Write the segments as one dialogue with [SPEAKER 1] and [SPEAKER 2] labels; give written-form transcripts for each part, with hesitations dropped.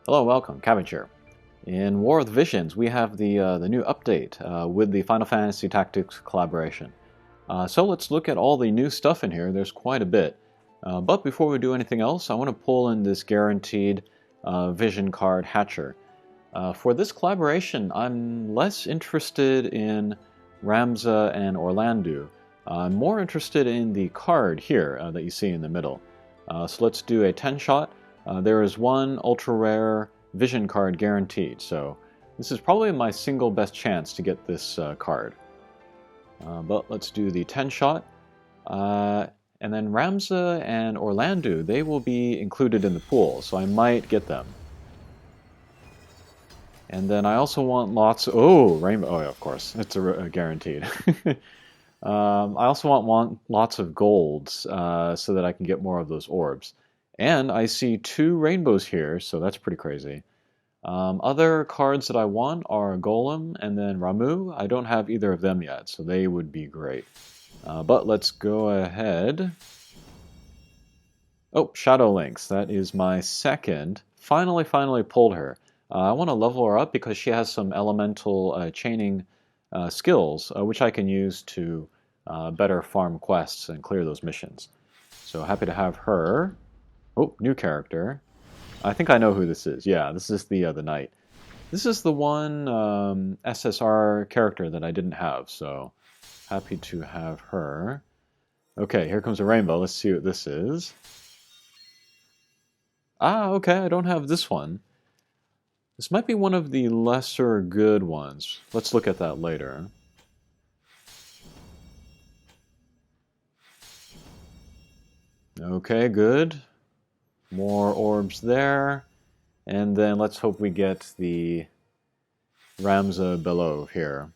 [SPEAKER 1] Hello, welcome, Cabbage here. In War of the Visions, we have the new update with the Final Fantasy Tactics collaboration. So let's look at all the new stuff in here. There's quite a bit. But before we do anything else, I want to pull in this guaranteed vision card Hatcher. For this collaboration, I'm less interested in Ramza and Orlandeau. I'm more interested in the card here that you see in the middle. So let's do a 10-shot. There is one ultra rare vision card guaranteed, so this is probably my single best chance to get this card. But let's do the 10-shot. And then Ramza and Orlandeau, they will be included in the pool, so I might get them. And then I also want lots... Oh, Rainbow... Oh, yeah, of course. It's a guaranteed. I also want lots of golds so that I can get more of those orbs. And I see 2 rainbows here, so that's pretty crazy. Other cards that I want are Golem and then Ramu. I don't have either of them yet, so they would be great. But let's go ahead. Oh, Shadow Lynx. That is my second. Finally pulled her. I want to level her up because she has some elemental chaining skills, which I can use to better farm quests and clear those missions. So happy to have her. Oh, new character. I think I know who this is. Yeah, this is the knight. This is the one SSR character that I didn't have, so happy to have her. Okay, here comes a rainbow. Let's see what this is. Ah, okay, I don't have this one. This might be one of the lesser good ones. Let's look at that later. Okay, good. More orbs there. And then let's hope we get the Ramza below here.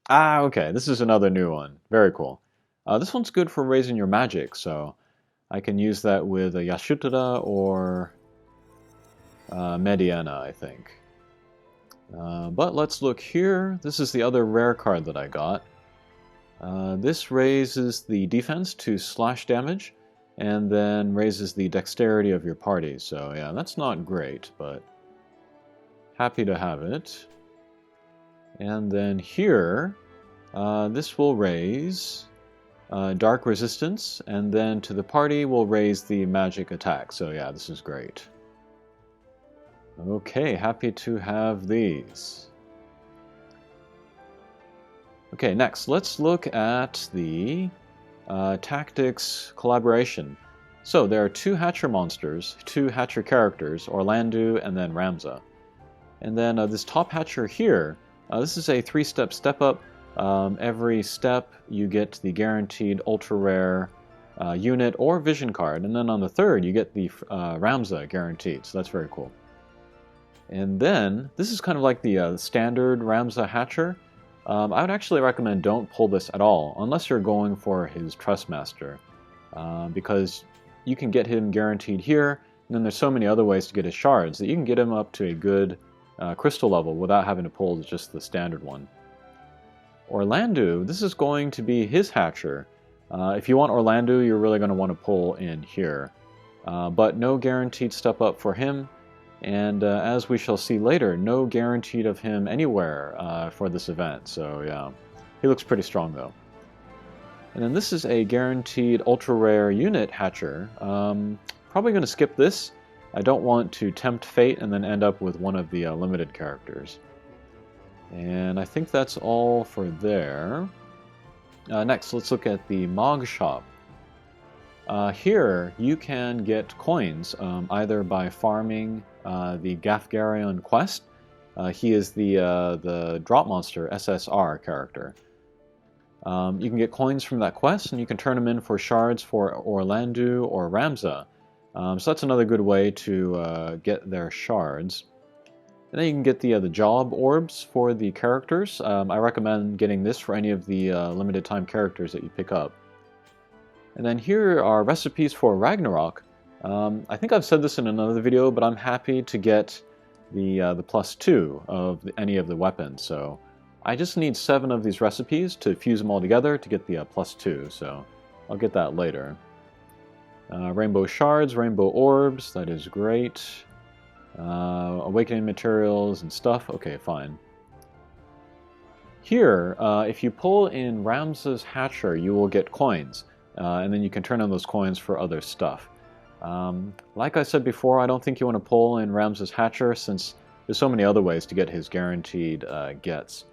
[SPEAKER 1] Ah, okay, this is another new one. Very cool. This one's good for raising your magic, so I can use that with a Yashutara or Mediana, I think. But let's look here. This is the other rare card that I got. This raises the defense to slash damage, and then raises the dexterity of your party. So yeah, that's not great, but happy to have it. And then here, this will raise dark resistance, and then to the party will raise the magic attack. So yeah, this is great. Okay, happy to have these. Okay, next, let's look at the Tactics collaboration. So there are 2 Hatcher monsters, 2 Hatcher characters, Orlandeau and then Ramza. And then this top Hatcher here, this is a 3-step step up. Every step you get the guaranteed ultra rare unit or vision card, and then on the 3rd you get the Ramza guaranteed, so that's very cool. And then this is kind of like the standard Ramza Hatcher. I would actually recommend don't pull this at all, unless you're going for his Trustmaster, because you can get him guaranteed here, and then there's so many other ways to get his shards that you can get him up to a good crystal level without having to pull just the standard one. Orlandeau, this is going to be his Hatcher. If you want Orlandeau, you're really going to want to pull in here, but no guaranteed step up for him. And as we shall see later, no guaranteed of him anywhere for this event. So yeah, he looks pretty strong though. And then this is a guaranteed ultra rare unit Hatcher. Probably going to skip this. I don't want to tempt fate and then end up with one of the limited characters. And I think that's all for there. Next, let's look at the Mog Shop. Here you can get coins either by farming the Gafgarrion quest. He is the drop monster SSR character. You can get coins from that quest, and you can turn them in for shards for Orlandeau or Ramza. So that's another good way to get their shards. And then you can get the job orbs for the characters. I recommend getting this for any of the limited time characters that you pick up. And then here are recipes for Ragnarok. I think I've said this in another video, but I'm happy to get the +2 of any of the weapons. So I just need 7 of these recipes to fuse them all together to get the +2. So I'll get that later. Rainbow shards, rainbow orbs, that is great. A awakening materials and stuff. Okay, fine. Here, if you pull in Ramza's Hatcher, you will get coins, and then you can turn in those coins for other stuff. Like I said before, I don't think you want to pull in Ramza's Hatcher since there's so many other ways to get his guaranteed gets.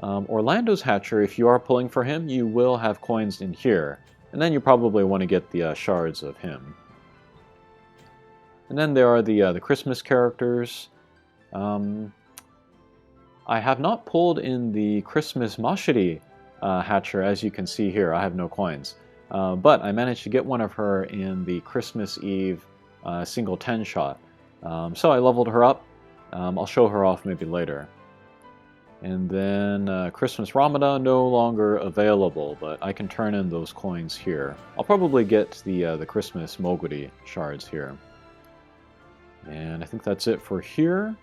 [SPEAKER 1] Orlandeau's Hatcher, if you are pulling for him, you will have coins in here, and then you probably want to get the shards of him. And then there are the Christmas characters. I have not pulled in the Christmas Mashiri Hatcher, as you can see here. I have no coins. But I managed to get one of her in the Christmas Eve single 10 shot. So I leveled her up. I'll show her off maybe later. And then Christmas Ramada, no longer available, but I can turn in those coins here. I'll probably get the Christmas Moguri shards here. And I think that's it for here.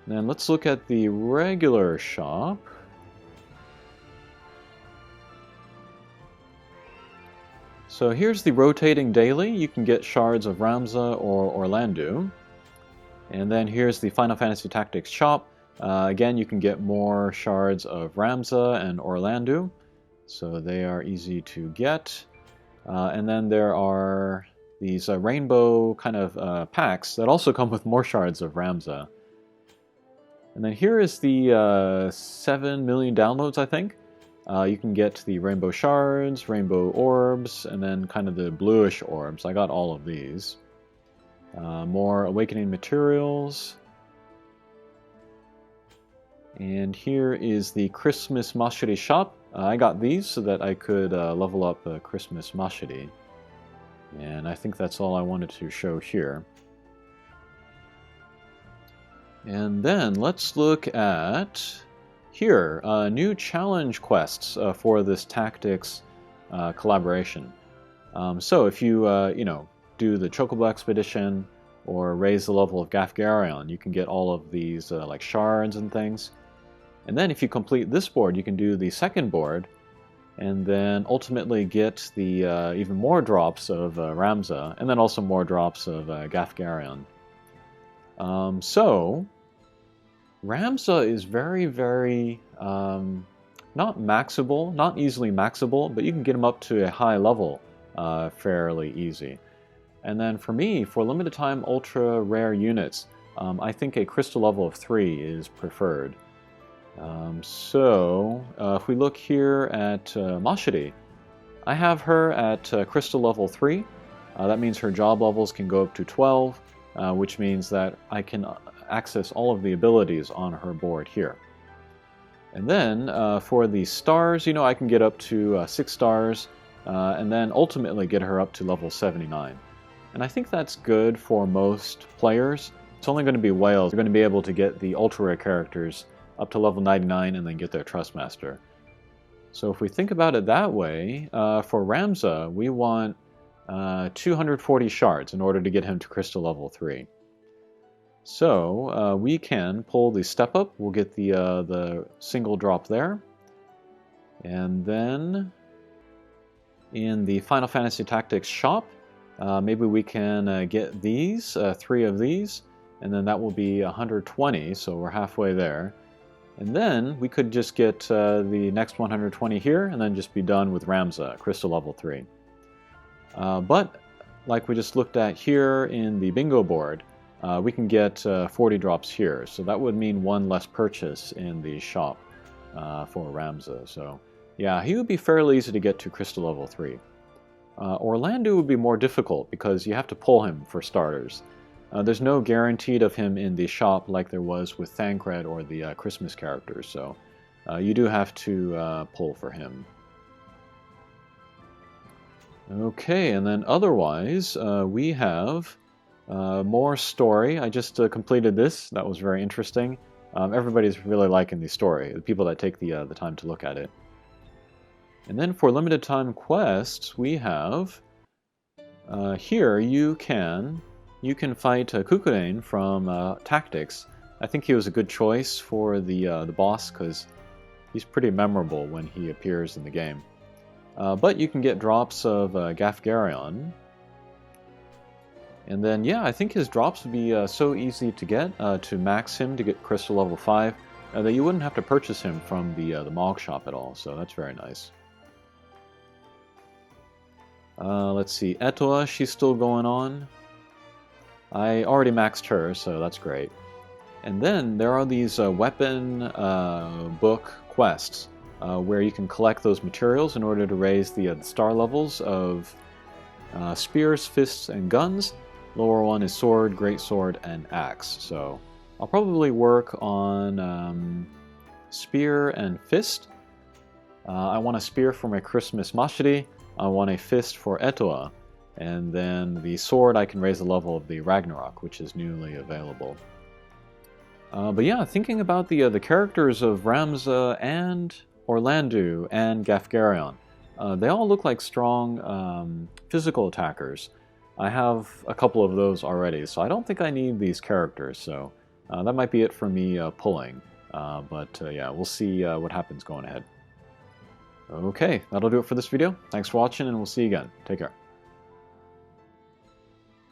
[SPEAKER 1] Then let's look at the regular shop. So here's the rotating daily. You can get shards of Ramza or Orlandeau. And then here's the Final Fantasy Tactics shop. Again, you can get more shards of Ramza and Orlandeau. So they are easy to get. And then there are these rainbow kind of packs that also come with more shards of Ramza. And then here is the 7 million downloads, I think. You can get the rainbow shards, rainbow orbs, and then kind of the bluish orbs. I got all of these. More awakening materials. And here is the Christmas Mashiri shop. I got these so that I could level up Christmas Mashiri. And I think that's all I wanted to show here. And then let's look at here, new challenge quests for this Tactics collaboration. So if you, do the Chocobo Expedition or raise the level of Gafgarrion, you can get all of these like shards and things. And then if you complete this board, you can do the second board and then ultimately get the even more drops of Ramza and then also more drops of Gafgarrion. So Ramza is very, very, not maxable, not easily maxable, but you can get him up to a high level fairly easy. And then for me, for limited time ultra rare units, I think a crystal level of 3 is preferred. If we look here at Mashiri, I have her at crystal level 3. That means her job levels can go up to 12, which means that I can access all of the abilities on her board here. And then for the stars, I can get up to 6 stars and then ultimately get her up to level 79. And I think that's good for most players. It's only going to be whales who are going to be able to get the ultra rare characters up to level 99 and then get their Trustmaster. So if we think about it that way, for Ramza, we want 240 shards in order to get him to crystal level 3. So we can pull the step up. We'll get the single drop there. And then in the Final Fantasy Tactics shop, maybe we can get these, 3 of these, and then that will be 120, so we're halfway there. And then we could just get the next 120 here, and then just be done with Ramza, crystal level 3. But, like we just looked at here in the bingo board, we can get 40 drops here, so that would mean 1 less purchase in the shop for Ramza. So, yeah, he would be fairly easy to get to crystal level 3. Orlandeau would be more difficult because you have to pull him for starters. There's no guaranteed of him in the shop like there was with Thancred or the Christmas characters, so you do have to pull for him. Okay, and then otherwise, we have more story. I just completed this. That was very interesting. Everybody's really liking the story, the people that take the time to look at it. And then for limited time quests, we have here you can fight Kukurein from Tactics. I think he was a good choice for the boss because he's pretty memorable when he appears in the game. But you can get drops of Gafgarrion. And then, yeah, I think his drops would be so easy to get, to max him to get Crystal level 5, that you wouldn't have to purchase him from the Mog Shop at all, so that's very nice. Let's see, Etoa, she's still going on. I already maxed her, so that's great. And then there are these weapon book quests, where you can collect those materials in order to raise the star levels of spears, fists, and guns. Lower one is sword, greatsword, and axe. So I'll probably work on spear and fist. I want a spear for my Christmas Mashiri. I want a fist for Etoa. And then the sword, I can raise the level of the Ragnarok, which is newly available. But yeah, thinking about the characters of Ramza and Orlandeau and Gafgarrion, they all look like strong physical attackers. I have a couple of those already, so I don't think I need these characters, so that might be it for me pulling. But yeah, we'll see what happens going ahead. Okay, that'll do it for this video. Thanks for watching, and we'll see you again. Take care.